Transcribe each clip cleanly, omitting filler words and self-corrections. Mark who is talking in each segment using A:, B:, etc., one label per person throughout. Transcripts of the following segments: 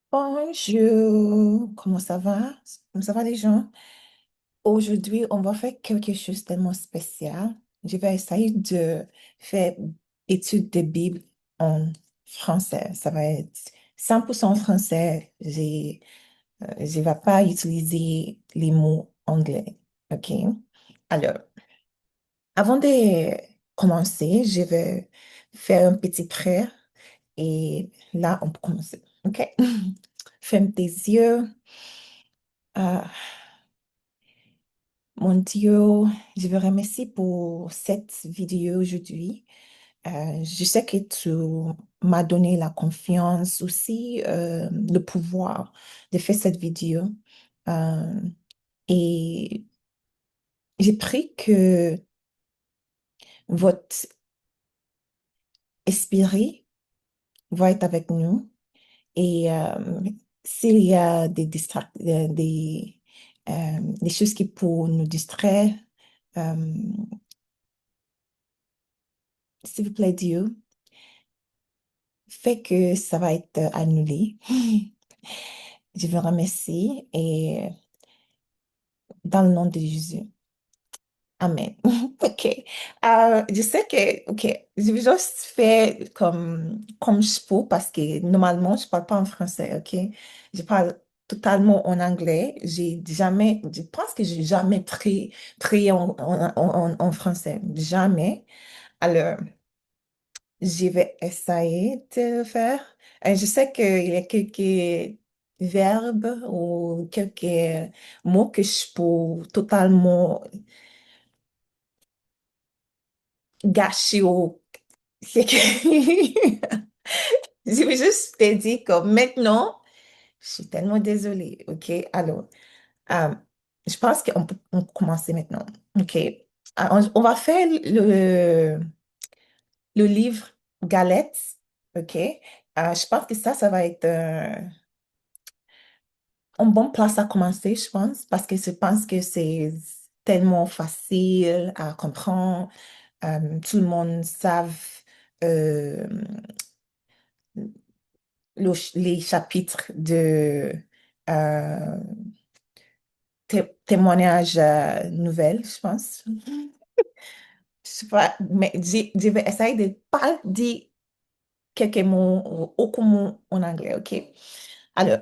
A: Bonjour, comment ça va? Comment ça va les gens? Aujourd'hui, on va faire quelque chose de tellement spécial. Je vais essayer de faire étude de Bible en français. Ça va être 100% français. Je ne vais pas utiliser les mots anglais. OK? Alors, avant de commencer, je vais faire un petit prière et là, on peut commencer. OK? Ferme tes yeux. Ah, mon Dieu, je vous remercie pour cette vidéo aujourd'hui. Je sais que tu m'as donné la confiance aussi, le pouvoir de faire cette vidéo. Euh, et j'ai pris que votre esprit va être avec nous. Et s'il y a des choses qui pour nous distraire, euh, s'il vous plaît, Dieu, fait que ça va être annulé. Je vous remercie et dans le nom de Jésus. Amen. OK. Je sais que, OK, je vais juste faire comme je peux parce que normalement, je parle pas en français, OK? Je parle totalement en anglais. Je pense que j'ai jamais prié en français. Jamais. Alors, je vais essayer de le faire. Je sais qu'il y a quelques verbes ou quelques mots que je peux totalement gâcher ou c'est que je vais juste te dire que maintenant, je suis tellement désolée, OK? Alors, euh, je pense on peut commencer maintenant, OK? On va faire le livre Galette, OK? Je pense que ça va être un bon place à commencer, je pense, parce que je pense que c'est tellement facile à comprendre. Tout le monde savent euh, les chapitres de euh, témoignages nouvelles, je pense. Je sais pas, mais je vais essayer de pas dire quelques mots, ou aucun mot en anglais, OK? Alors,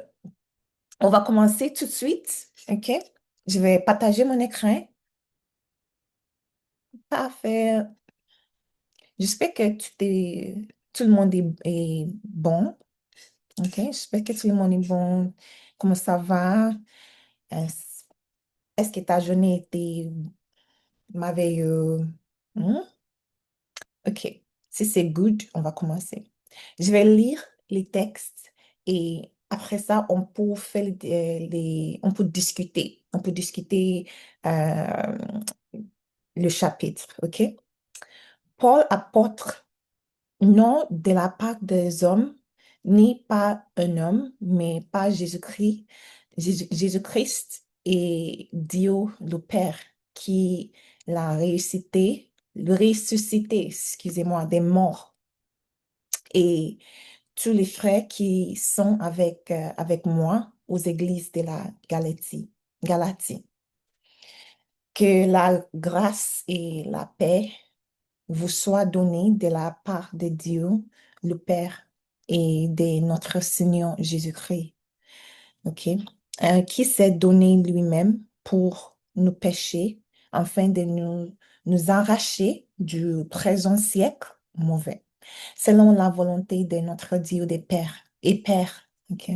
A: on va commencer tout de suite, OK? Je vais partager mon écran. Parfait. J'espère que tout le monde est bon, OK? J'espère que tout le monde est bon. Comment ça va? Est-ce est-ce que ta journée était merveilleuse? Hmm? OK. Si c'est good, on va commencer. Je vais lire les textes et après ça, on peut faire on peut discuter. On peut discuter euh, le chapitre, OK? Paul, apôtre, non de la part des hommes, ni pas un homme, mais par Jésus-Christ, Jésus-Christ et Dieu le Père qui l'a ressuscité, excusez-moi, des morts. Et tous les frères qui sont avec moi aux églises de la Galatie. Que la grâce et la paix vous soient données de la part de Dieu, le Père, et de notre Seigneur Jésus-Christ, ok? Qui s'est donné lui-même pour nos péchés, afin de nous arracher du présent siècle mauvais, selon la volonté de notre Dieu des pères et Père, ok?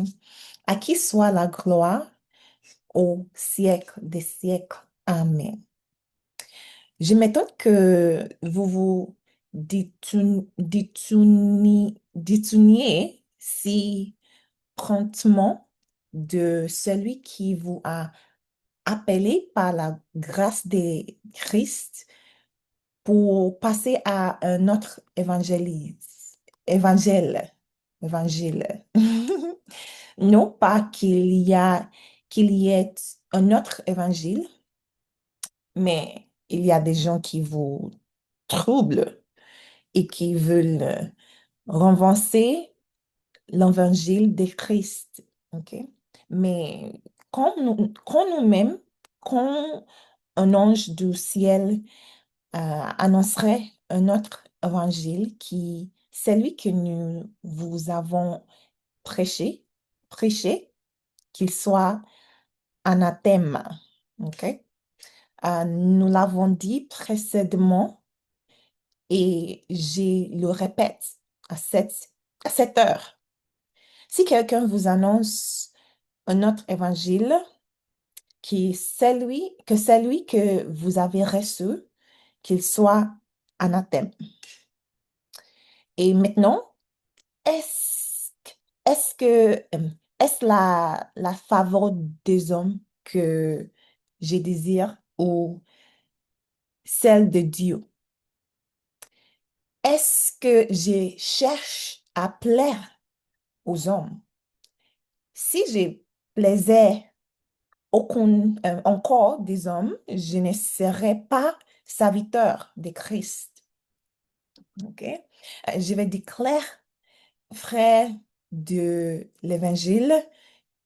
A: À qui soit la gloire au siècle des siècles. Amen. Je m'étonne que vous vous détourniez si promptement de celui qui vous a appelé par la grâce de Christ pour passer à un autre évangile, évangile. Non pas qu'il y ait un autre évangile, mais il y a des gens qui vous troublent et qui veulent renverser l'évangile de Christ. OK? Mais quand nous-mêmes, quand un ange du ciel annoncerait un autre évangile qui, celui que nous vous avons prêché, prêché, qu'il soit anathème. OK? Nous l'avons dit précédemment et je le répète à cette heure. Si quelqu'un vous annonce un autre évangile, que celui que vous avez reçu, qu'il soit anathème. Et maintenant, est-ce, est-ce que, est-ce la faveur des hommes que je désire ou celle de Dieu? Est-ce que je cherche à plaire aux hommes? Si je plaisais encore des hommes, je ne serais pas serviteur de Christ. OK? Je vais déclarer, frère, de l'Évangile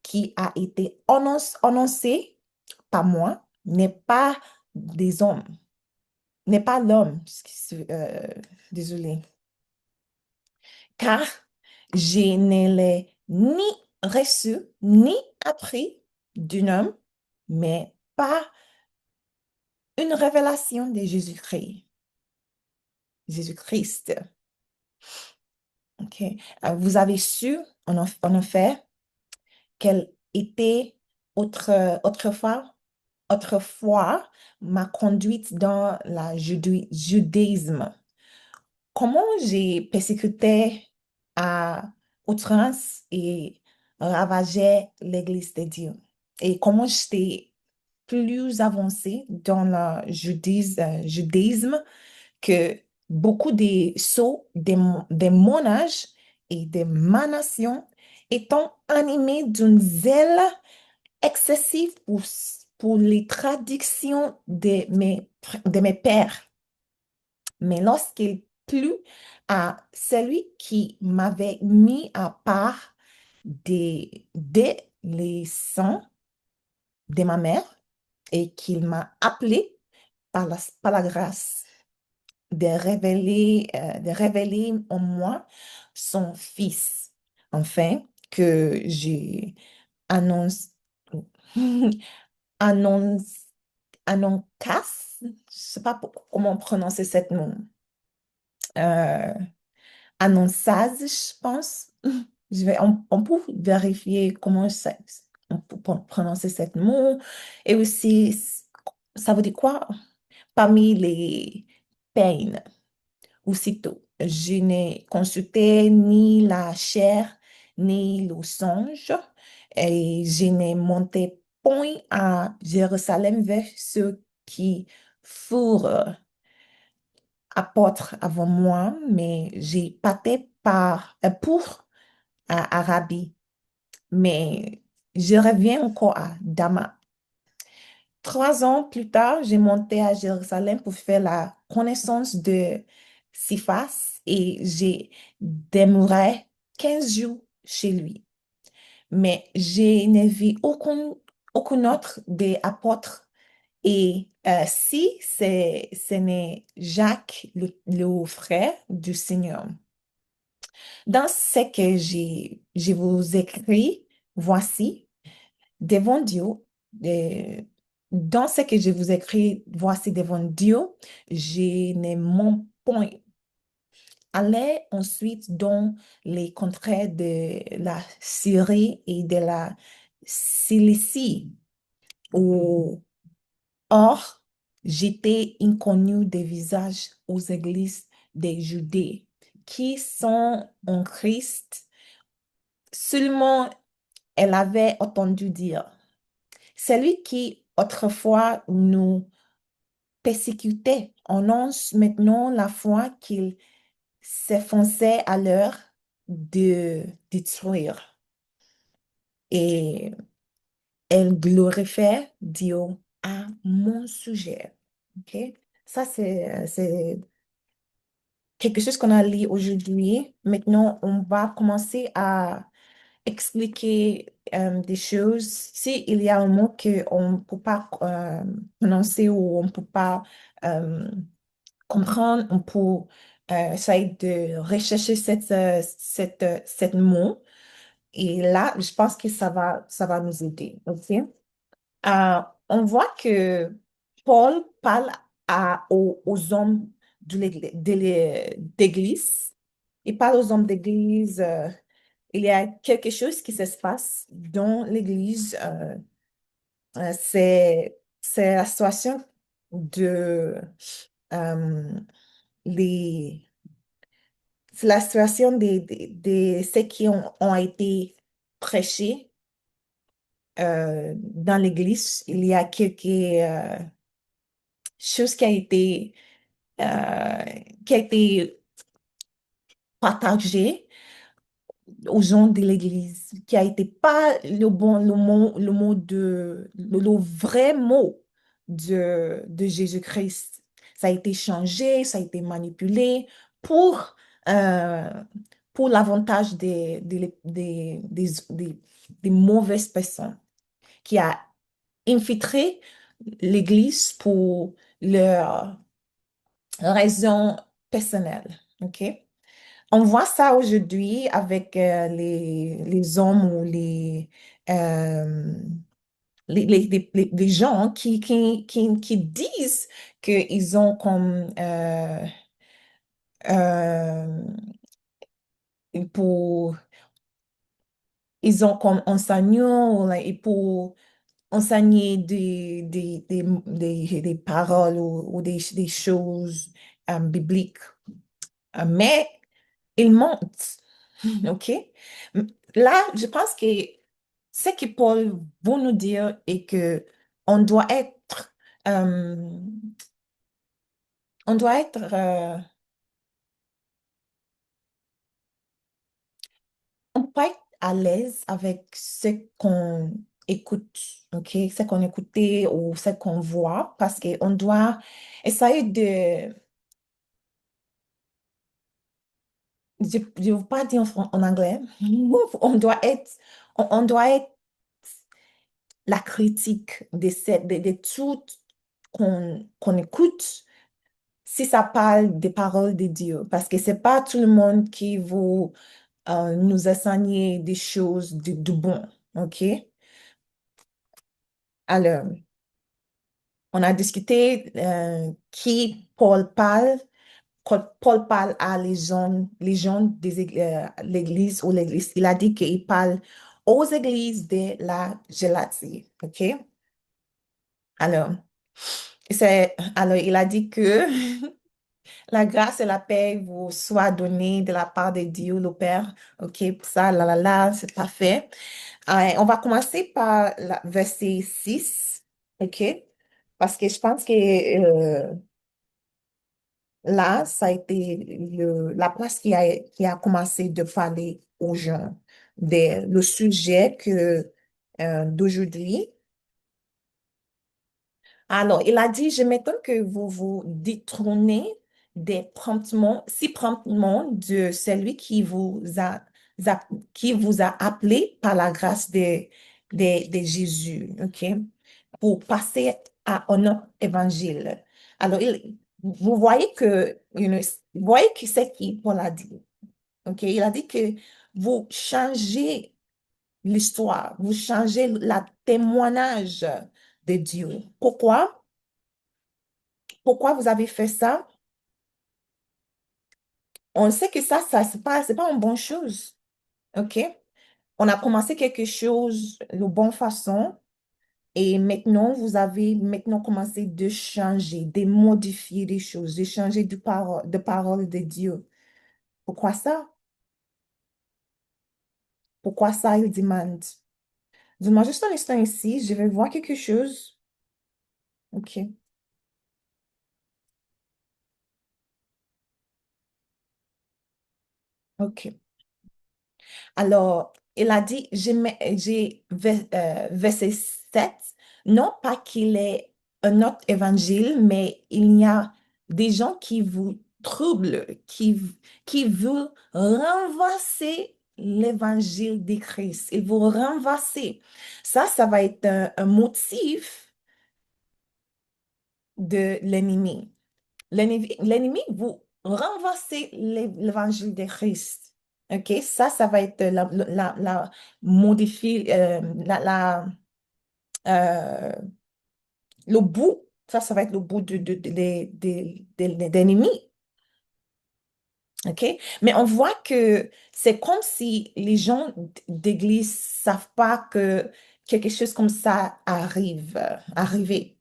A: qui a été annoncé par moi n'est pas des hommes, n'est pas l'homme, désolé, car je ne l'ai ni reçu ni appris d'un homme, mais pas une révélation de Jésus-Christ. Jésus-Christ. OK. Vous avez su, en effet, qu'elle était autrefois, autrefois ma conduite dans le judaïsme. Comment j'ai persécuté à outrance et ravagé l'Église de Dieu. Et comment j'étais plus avancée dans le judaïsme que beaucoup des sceaux de mon âge et de ma nation étant animés d'une zèle excessive pour les traditions de mes pères. Mais lorsqu'il plut à celui qui m'avait mis à part dès les sangs de ma mère et qu'il m'a appelé par la grâce de révéler en moi son Fils, afin que j'ai annonce, annonce, annoncasse, je sais pas comment prononcer cette nom, euh, annonçage, je pense. On peut vérifier on peut prononcer cette mot. Et aussi, ça veut dire quoi? Parmi les peines. Aussitôt, je n'ai consulté ni la chair, ni le songe, et je n'ai monté point à Jérusalem vers ceux qui furent apôtres avant moi, mais j'ai passé pour Arabie. Mais je reviens encore à Damas. 3 ans plus tard, j'ai monté à Jérusalem pour faire la connaissance de Cephas et j'ai demeuré 15 jours chez lui. Mais je n'ai vu aucun autre des apôtres. Et si ce n'est Jacques, le frère du Seigneur. Dans ce que je vous écris, voici, devant Dieu, euh, dans ce que je vous écris, voici devant Dieu, je n'ai mon point. Allez ensuite dans les contrées de la Syrie et de la Cilicie, où, or, j'étais inconnu des visages aux églises des Judées qui sont en Christ. Seulement, elle avait entendu dire, celui qui autrefois nous persécutait annonce maintenant la foi qu'il s'efforçait à l'heure de détruire. Et elle glorifiait Dieu à mon sujet. OK? Ça, c'est quelque chose qu'on a lu aujourd'hui. Maintenant, on va commencer à expliquer des choses, s'il y a un mot qu'on ne peut pas prononcer ou on ne peut pas euh, comprendre, on peut essayer de rechercher cette mot. Et là, je pense que ça va nous aider. OK? On voit que Paul parle aux hommes d'église. Il parle aux hommes d'église. Il y a quelque chose qui se passe dans l'église. C'est la situation de euh, les, c'est la situation de ceux qui ont été prêchés dans l'église. Il y a quelques choses euh, qui a été partagées aux gens de l'Église, qui a été pas le mot le vrai mot de Jésus-Christ. Ça a été changé, ça a été manipulé pour, euh, pour l'avantage des mauvaises personnes qui a infiltré l'Église pour leur raison personnelle. OK? On voit ça aujourd'hui avec les hommes ou euh, les gens qui disent qu'ils ont comme euh, pour ils ont comme enseignant et pour enseigner des paroles ou des choses bibliques. Mais ils mentent. OK? Là, je pense que ce que Paul veut nous dire est que on doit être, euh, on doit être, on peut être à l'aise avec ce qu'on écoute, OK? Ce qu'on écoutait ou ce qu'on voit, parce qu'on doit essayer je ne veux pas dire en anglais, on doit être, on doit être la critique de tout qu'on écoute si ça parle des paroles de Dieu. Parce que c'est pas tout le monde qui veut nous enseigner des choses de bon. OK? Alors, on a discuté qui Paul parle. Quand Paul parle à les gens de l'église ou l'église, il a dit qu'il parle aux églises de la Galatie. OK? Alors, alors, il a dit que la grâce et la paix vous soient données de la part de Dieu, le Père. OK, ça, c'est parfait. On va commencer par verset 6. OK? Parce que je pense que là, ça a été la place qui a commencé de parler aux gens. Le sujet d'aujourd'hui. Alors, il a dit, je m'étonne que vous vous détournez si promptement de celui a- qui vous a appelé par la grâce de Jésus, OK, pour passer à un autre évangile. Alors, vous voyez vous voyez que c'est qui Paul a dit, OK? Il a dit que vous changez l'histoire, vous changez la témoignage de Dieu. Pourquoi? Pourquoi vous avez fait ça? On sait que ça c'est pas une bonne chose. OK? On a commencé quelque chose de bonne façon et maintenant, vous avez maintenant commencé de changer, de modifier des choses, de changer de parole de Dieu. Pourquoi ça? Pourquoi ça, il demande? Dis-moi juste un instant ici, je vais voir quelque chose. OK. OK. Alors, il a dit, verset 7, non pas qu'il est un autre évangile, mais il y a des gens qui vous troublent, qui veulent renverser l'évangile de Christ. Ils vont renverser. Ça va être un motif de l'ennemi. L'ennemi vous renverser l'évangile de Christ. OK? Ça va être la modifie, euh, le bout. Ça va être le bout d'ennemi. OK? Mais on voit que c'est comme si les gens d'église savent pas que quelque chose comme ça arrive, arriver.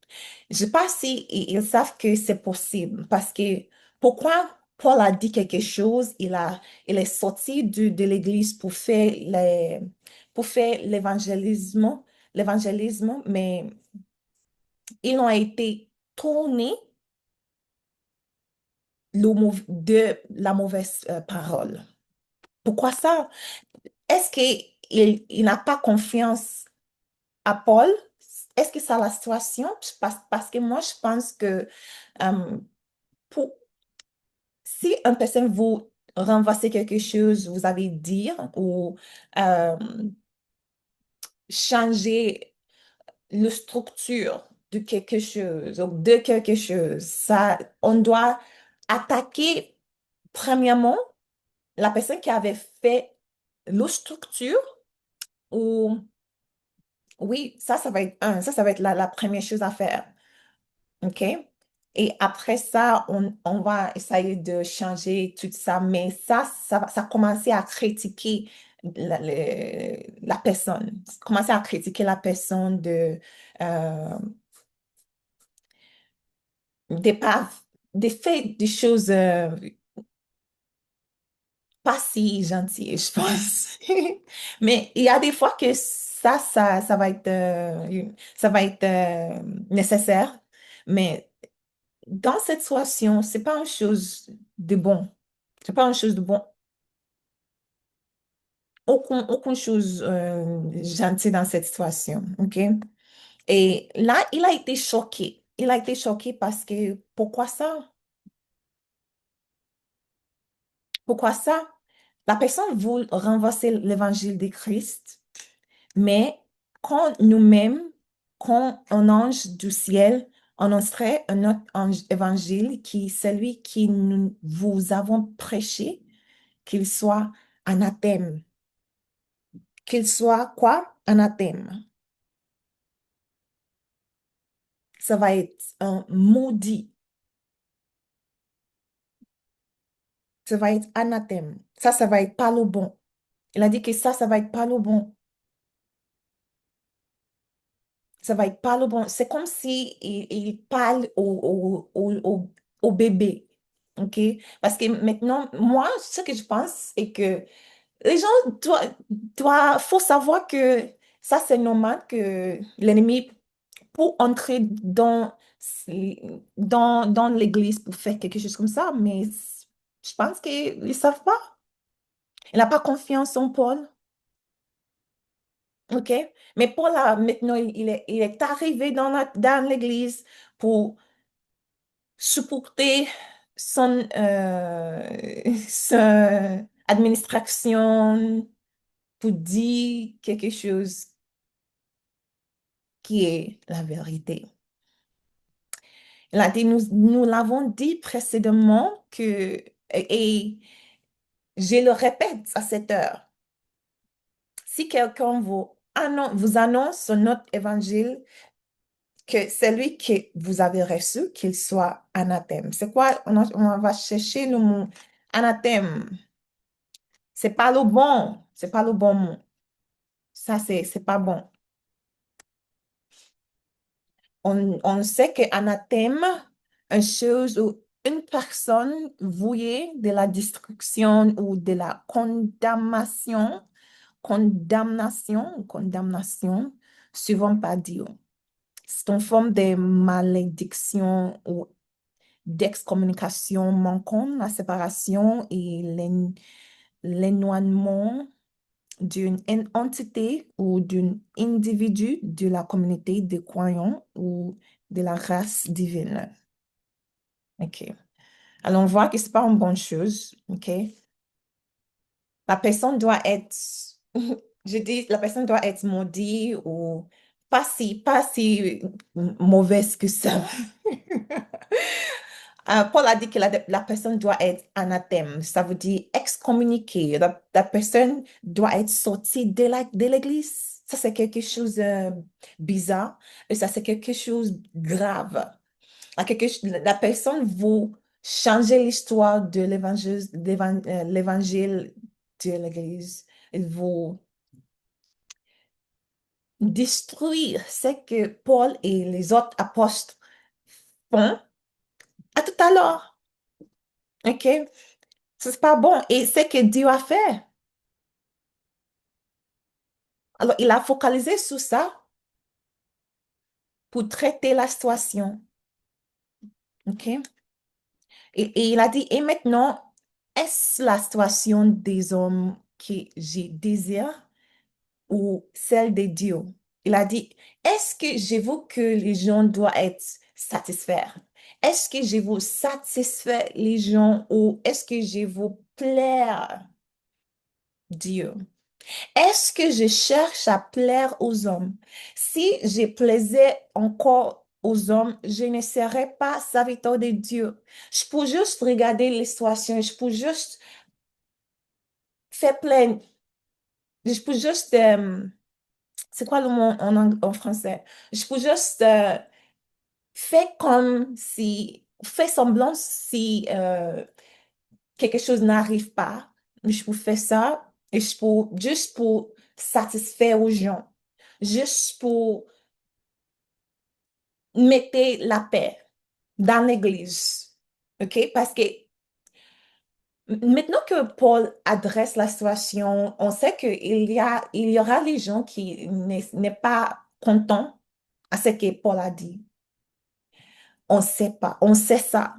A: Je sais pas si ils savent que c'est possible parce que pourquoi Paul a dit quelque chose, il est sorti de l'église pour faire l'évangélisme, mais ils ont été tournés de la mauvaise parole. Pourquoi ça? Est-ce qu'il n'a pas confiance à Paul? Est-ce que c'est la situation? Parce que moi, je pense que euh, pour, si une personne vous renverser quelque chose, vous avez dire ou euh, changer la structure de quelque chose, ça, on doit attaquer premièrement la personne qui avait fait la structure ou oui, ça va être ça va être la première chose à faire. OK? Et après ça, on va essayer de changer tout ça, mais ça a commencé à critiquer la personne. Commencer à critiquer la personne euh, des, pas, des faits, des choses pas si gentilles, je pense. Mais il y a des fois que ça va être nécessaire. Mais dans cette situation, c'est pas une chose de bon. C'est pas une chose de bon. Aucune chose gentille dans cette situation. OK? Et là, il a été choqué. Il a été choqué parce que pourquoi ça? Pourquoi ça? La personne veut renverser l'évangile de Christ, mais quand nous-mêmes, quand un ange du ciel annoncerait un autre évangile qui, celui qui nous vous avons prêché, qu'il soit anathème. Qu'il soit quoi? Anathème. Ça va être un maudit. Ça va être anathème. Ça va être pas le bon. Il a dit que ça va être pas le bon. Ça va être pas le bon. C'est comme si il parle au bébé. OK? Parce que maintenant, moi, ce que je pense est que les gens faut savoir que ça, c'est normal que l'ennemi, pour entrer dans l'église pour faire quelque chose comme ça, mais je pense qu'ils ne savent pas. Il n'a pas confiance en Paul. OK? Mais Paul, maintenant, il est arrivé dans l'église pour supporter son administration, pour dire quelque chose qui est la vérité. Il a dit, nous l'avons dit précédemment et je le répète à cette heure, si quelqu'un vous annonce notre évangile, que celui que vous avez reçu, qu'il soit anathème. C'est quoi? On va chercher le mot anathème. C'est pas le bon. C'est pas le bon mot. Ça, c'est pas bon. On sait que anathème, une chose ou une personne vouée de la destruction ou de la condamnation, suivant par Dieu. C'est une forme de malédiction ou d'excommunication manquant la séparation et l'éloignement d'une entité ou d'un individu de la communauté des croyants ou de la race divine. OK. Alors, on voit que c'est pas une bonne chose. OK? La personne doit être, je dis, la personne doit être maudite ou pas si mauvaise que ça. Paul a dit que la personne doit être anathème, ça veut dire excommuniquée. La personne doit être sortie de l'église. Ça, c'est quelque chose de bizarre et ça, c'est quelque chose de grave. La personne veut changer l'histoire de l'évangile de l'église. Il veut détruire ce que Paul et les autres apôtres font à tout à l'heure. OK? C'est pas bon. Et ce que Dieu a fait. Alors, il a focalisé sur ça pour traiter la situation. OK? Et il a dit, et maintenant, est-ce la situation des hommes que je désire ou celle de Dieu? Il a dit, est-ce que je veux que les gens doivent être satisfaits? Est-ce que je veux satisfaire les gens ou est-ce que je veux plaire Dieu? Est-ce que je cherche à plaire aux hommes? Si je plaisais encore aux hommes, je ne serais pas serviteur de Dieu. Je peux juste regarder les situations, je peux juste faire plein, je peux juste, c'est quoi le mot en français? Je peux juste faire comme si, faire semblant si quelque chose n'arrive pas. Je peux faire ça et je peux juste pour satisfaire aux gens, juste pour mettre la paix dans l'Église. OK? Parce que maintenant que Paul adresse la situation, on sait il y aura les gens qui n'est pas contents à ce que Paul a dit. On sait pas, on sait ça.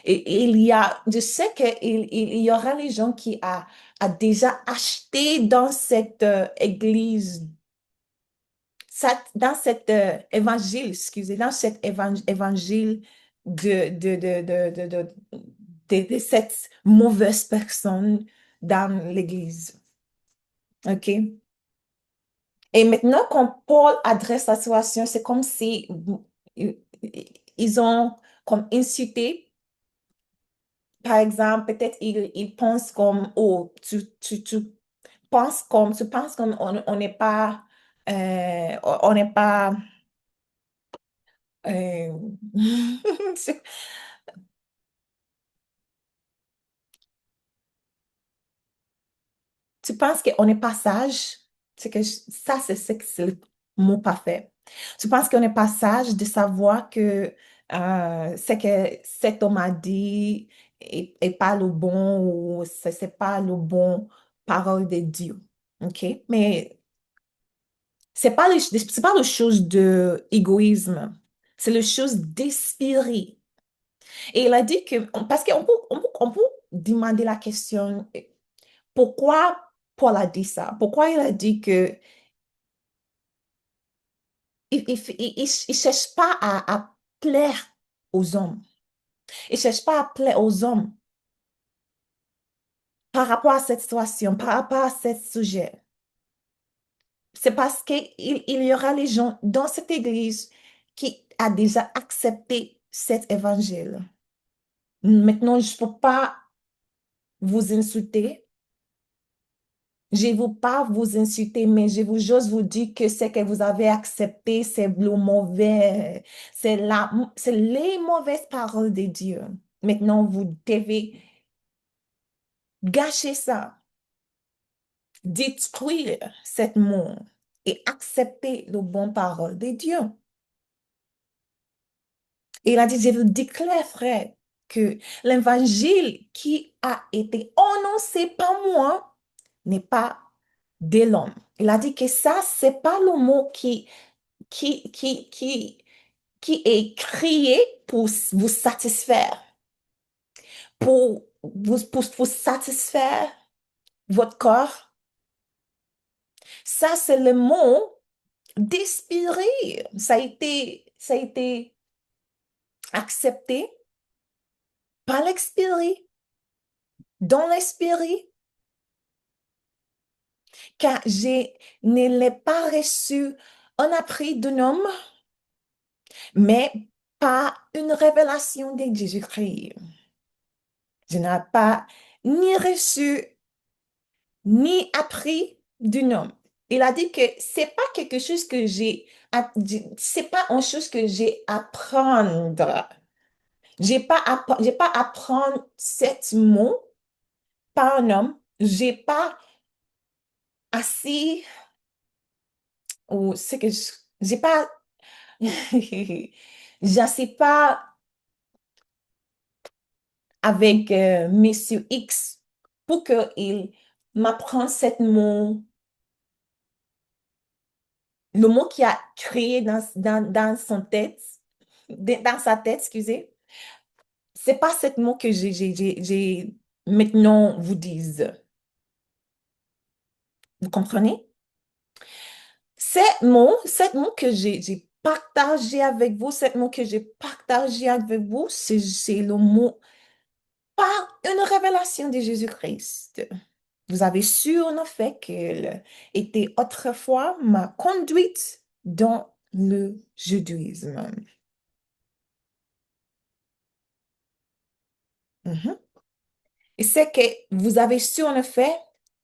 A: Et je sais il y aura les gens qui a déjà acheté dans cette église, dans cet évangile, excusez, dans cet évangile de cette mauvaise personne dans l'église. OK? Et maintenant, quand Paul adresse la situation, c'est comme si ils ils ont comme insulté. Par exemple, peut-être ils pensent comme, oh, tu penses comme on n'est pas, on n'est pas, euh, tu penses qu'on n'est pas sage? Ça, c'est le mot parfait. Tu penses qu'on n'est pas sage de savoir que ce que cet homme a dit est pas le bon ou c'est pas le bon parole de Dieu. OK? Mais c'est pas le chose de égoïsme. C'est le chose d'esprit. Et il a dit que, parce on peut demander la question, pourquoi Paul a dit ça? Pourquoi il a dit que il cherche pas à plaire aux hommes. Il cherche pas à plaire aux hommes par rapport à cette situation, par rapport à ce sujet. C'est parce il y aura les gens dans cette église qui a déjà accepté cet évangile. Maintenant, je ne peux pas vous insulter. Je ne veux pas vous insulter, mais je veux juste vous dire que ce que vous avez accepté, c'est le mauvais, c'est les mauvaises paroles de Dieu. Maintenant, vous devez gâcher ça, détruire cette mot et accepter le bon parole de Dieu. Et il a dit, je vous déclare, frère, que l'évangile qui a été annoncé par moi n'est pas de l'homme. Il a dit que ça, c'est pas le mot qui, qui, qui, qui est créé pour vous satisfaire, pour satisfaire votre corps. Ça, c'est le mot d'inspirer. Ça a été accepté par l'esprit, dans l'esprit. car ne l'ai pas reçu en appris d'un homme, mais par une révélation de Jésus-Christ. Je n'ai pas ni reçu ni appris d'un homme. Il a dit que c'est pas quelque chose que c'est pas une chose que j'ai à apprendre. J'ai pas à apprendre sept mots par un homme. J'ai pas assis ou c'est que j'ai pas, j'assis pas avec Monsieur X pour qu'il m'apprenne sept mots, le mot qu'il a créé dans son tête, dans sa tête, excusez. C'est pas sept mots que maintenant vous dise. Vous comprenez? Sept mots que j'ai partagé avec vous, sept mots que j'ai partagé avec vous, c'est le mot par une révélation de Jésus-Christ. Vous avez su en effet qu'elle était autrefois ma conduite dans le judaïsme. Mhm. Et c'est que vous avez su en effet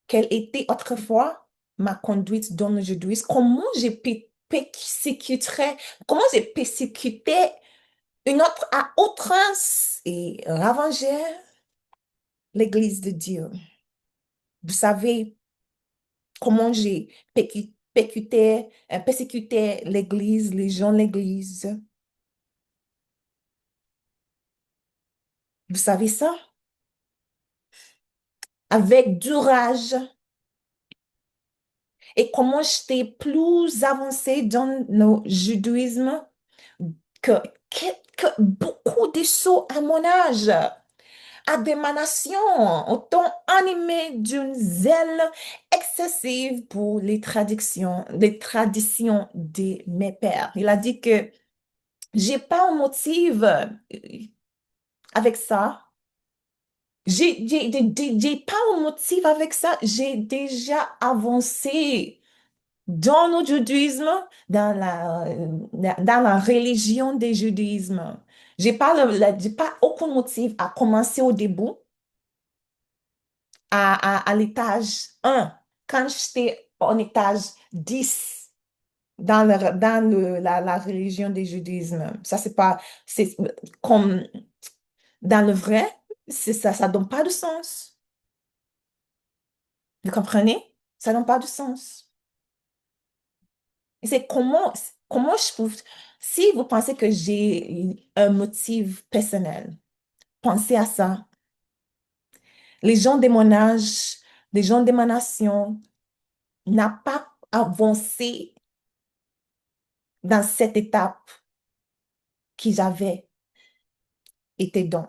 A: qu'elle était autrefois ma conduite dans le judaïsme. Comment j'ai persécuté une autre à outrance et ravager l'Église de Dieu. Vous savez comment j'ai persécuté l'Église, les gens de l'Église. Vous savez ça? Avec du rage. Et comment j'étais plus avancée dans le judaïsme que, que, que beaucoup de ceux à mon âge, à des nations, autant animés d'une zèle excessive pour les traditions de mes pères. Il a dit que j'ai pas un motif avec ça. J'ai pas un motif avec ça. J'ai déjà avancé dans le judaïsme, dans la religion des judaïsmes. J'ai pas aucun motif à commencer au début, à l'étage 1, quand j'étais en étage 10 dans la religion des judaïsmes. Ça, c'est pas, c'est comme dans le vrai, c'est ça, ça donne pas de sens. Vous comprenez? Ça donne pas de sens. Et c'est comment je trouve, si vous pensez que j'ai un motif personnel, pensez à ça. Les gens de mon âge, les gens de ma nation n'ont pas avancé dans cette étape qu'ils avaient été dans.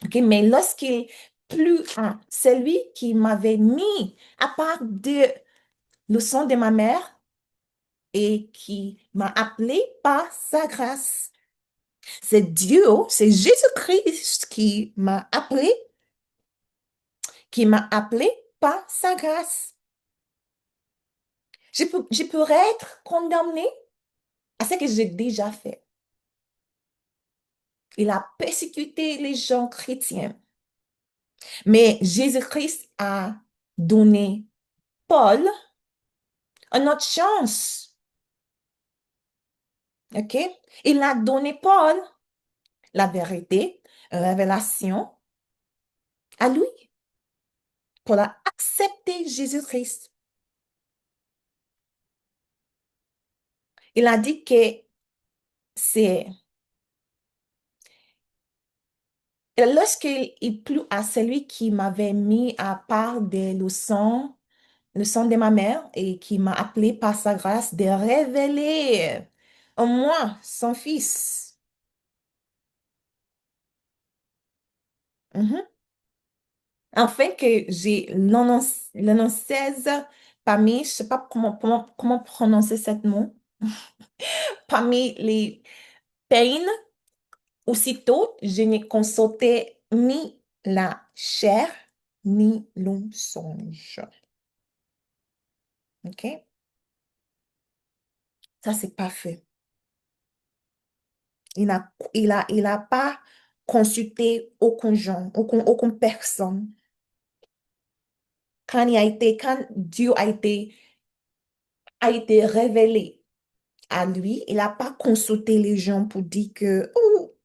A: OK? Mais lorsqu'il plus un, celui qui m'avait mis à part de le sang de ma mère et qui m'a appelé par sa grâce. C'est Dieu, c'est Jésus-Christ qui m'a appelé par sa grâce. Je pourrais être condamnée à ce que j'ai déjà fait. Il a persécuté les gens chrétiens. Mais Jésus-Christ a donné Paul une autre chance. OK? Il a donné Paul la vérité, la révélation à lui. Paul a accepté Jésus-Christ. Il a dit que c'est lorsqu'il plut à celui qui m'avait mis à part des leçons, le sang de ma mère et qui m'a appelé par sa grâce de révéler en moi son fils. Mhm. Afin que j'ai l'énonçaise parmi, je sais pas comment prononcer ce mot, parmi les peines, aussitôt je n'ai consulté ni la chair ni le songe. OK? Ça, c'est parfait. Il a pas consulté aucun gens, aucune personne. Quand Dieu a été révélé à lui, il n'a pas consulté les gens pour dire que, oh,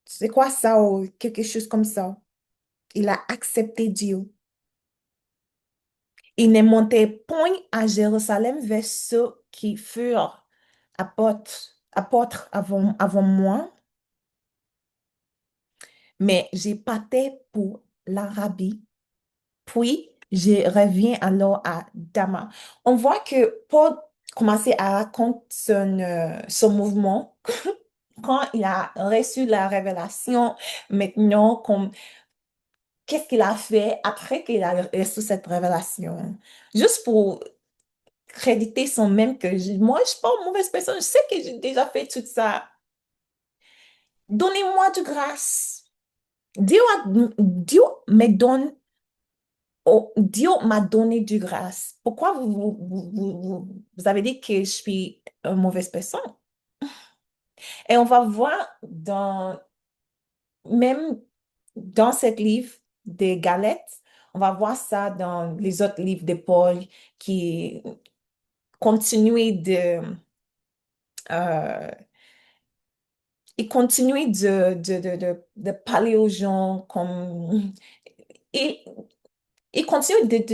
A: c'est quoi ça, ou quelque chose comme ça. Il a accepté Dieu. Il ne montait point à Jérusalem vers ceux qui furent apôtres avant moi, mais j'ai parté pour l'Arabie. Puis, je reviens alors à Damas. On voit que Paul commençait à raconter son mouvement quand il a reçu la révélation. Maintenant, qu'est-ce qu'il a fait après qu'il a reçu cette révélation? Juste pour créditer son même que moi, je suis pas une mauvaise personne. Je sais que j'ai déjà fait tout ça. Donnez-moi de grâce. Dieu me donne. Oh, Dieu m'a donné du grâce. Pourquoi vous avez dit que je suis une mauvaise personne? Et on va voir même dans cet livre des Galettes, on va voir ça dans les autres livres de Paul qui continuent euh, il continue de parler aux gens comme, il, il continue d'être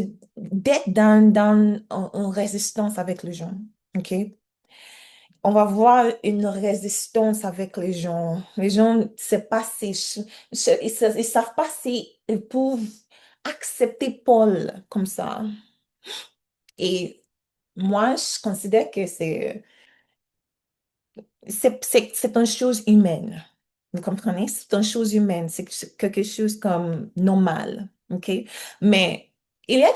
A: en résistance avec les gens. OK? On va voir une résistance avec les gens. Les gens, c'est pas ils savent pas si ils peuvent accepter Paul comme ça. Et moi, je considère que c'est une chose humaine. Vous comprenez? C'est une chose humaine. C'est quelque chose comme normal. OK? Mais il y a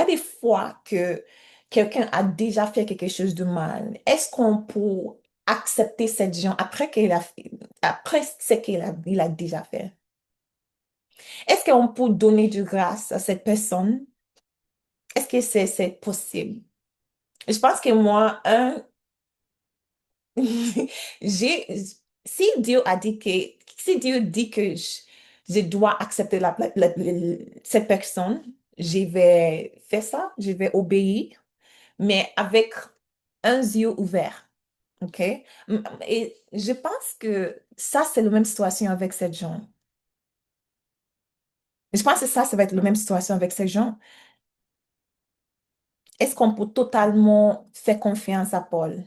A: des fois que quelqu'un a déjà fait quelque chose de mal. Est-ce qu'on peut accepter cette gens après ce il a déjà fait? Est-ce qu'on peut donner du grâce à cette personne? Est-ce que c'est possible? Je pense que moi, J'ai, si Dieu a dit que, si Dieu dit que je dois accepter cette personne, je vais faire ça, je vais obéir, mais avec un yeux ouvert. OK? Et je pense que ça, c'est la même situation avec cette gens. Je pense que ça va être la même situation avec ces gens. Est-ce qu'on peut totalement faire confiance à Paul?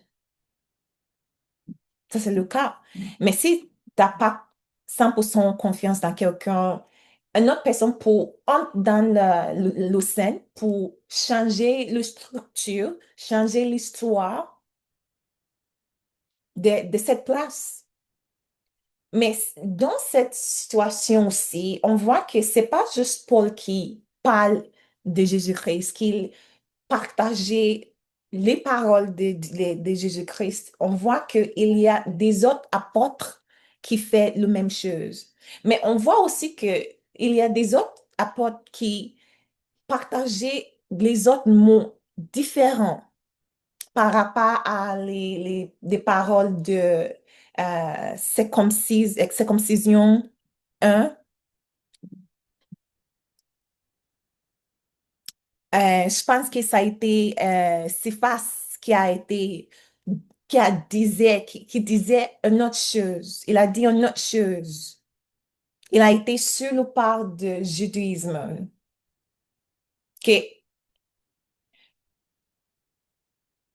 A: Ça, c'est le cas. Mais si tu n'as pas 100% confiance dans quelqu'un, une autre personne entrer dans le scène pour changer la structure, changer l'histoire de cette place. Mais dans cette situation aussi, on voit que c'est pas juste Paul qui parle de Jésus-Christ, qu'il partageait les paroles de Jésus-Christ, on voit qu'il y a des autres apôtres qui font la même chose. Mais on voit aussi qu'il y a des autres apôtres qui partageaient les autres mots différents par rapport à des paroles de circoncision 1. Je pense que ça a été Cephas qui disait une autre chose. Il a dit une autre chose. Il a été sur le part de judaïsme. Que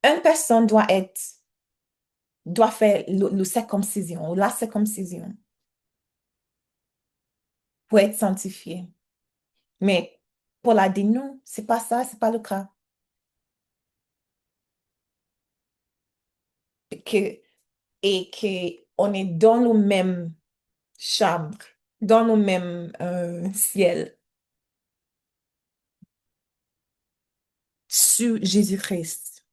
A: une personne doit faire le circoncision ou la circoncision pour être sanctifié. Mais Paul a dit non, c'est pas ça, c'est pas le cas. Que, et que on est dans le même chambre, dans le même ciel, sur Jésus-Christ,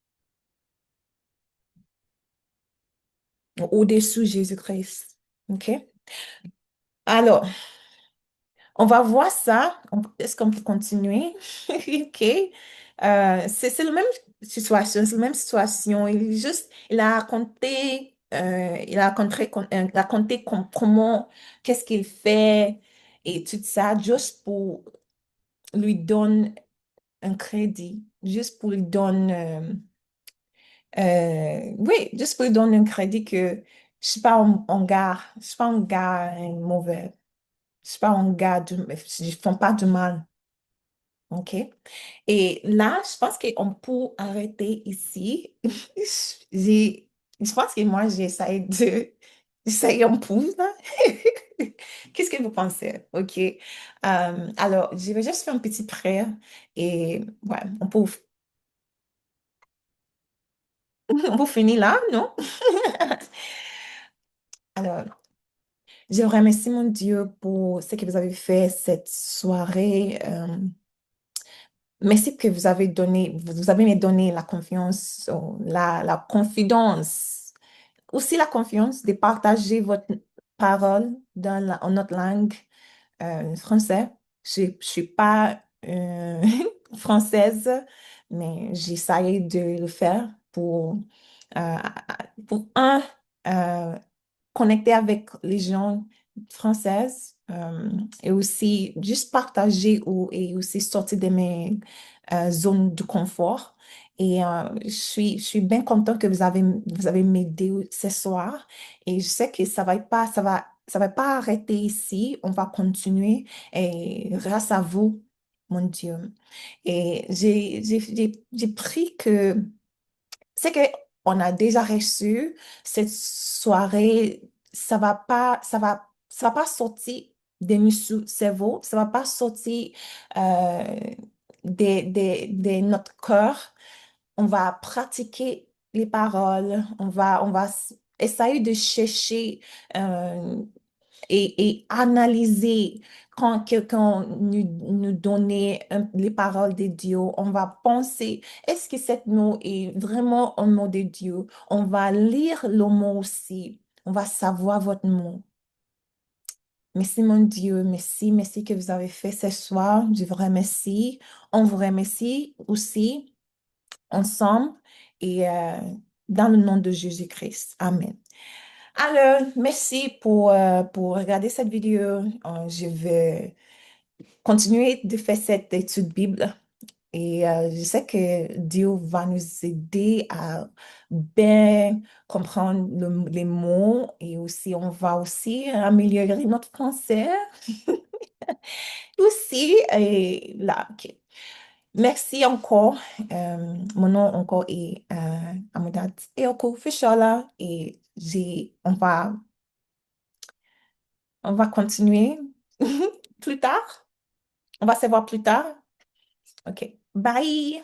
A: au-dessus de Jésus-Christ. OK? Alors, On va voir ça. Est-ce qu'on peut continuer? OK. C'est la même situation, c'est la même situation. Il a raconté, il a raconté comment, qu'est-ce qu'il fait et tout ça, juste pour lui donner un crédit, juste pour lui donner, oui, juste pour lui donner un crédit que je suis pas je suis pas un gars mauvais. Je suis pas un gars, je ne fais pas de mal. OK? Et là, je pense qu'on peut arrêter ici. J'ai, je pense que moi, j'essaie un peu, là. Qu'est-ce que vous pensez? OK. Alors, je vais juste faire une petite prière et ouais, on peut finir là, non? Alors, je vous remercie, mon Dieu, pour ce que vous avez fait cette soirée. Merci que vous avez me donné la confiance, la confidence, aussi la confiance de partager votre parole en notre langue française. Je suis pas française, mais j'essaie de le faire euh, pour euh, connecter avec les gens françaises et aussi juste partager et aussi sortir de mes zones de confort. Et je suis bien contente que vous avez m'aidé ce soir. Et je sais que ça va pas arrêter ici. On va continuer. Et grâce à vous, mon Dieu. Et j'ai pris que c'est que on a déjà reçu cette soirée, ça va pas sortir de notre cerveau, ça va pas sortir euh, de notre cœur. On va pratiquer les paroles, on va essayer de chercher euh, et analyser quand quelqu'un nous donnait les paroles de Dieu, on va penser, est-ce que cet mot est vraiment un mot de Dieu? On va lire le mot aussi. On va savoir votre mot. Merci mon Dieu, merci, merci que vous avez fait ce soir. Je vous remercie. On vous remercie aussi ensemble et dans le nom de Jésus-Christ. Amen. Alors, merci pour regarder cette vidéo. Je vais continuer de faire cette étude Bible et je sais que Dieu va nous aider à bien comprendre les mots et aussi on va aussi améliorer notre français aussi. Et là, ok. Merci encore. Mon nom encore est Amudat Eoko Fishola et on va continuer plus tard. On va se voir plus tard. OK. Bye.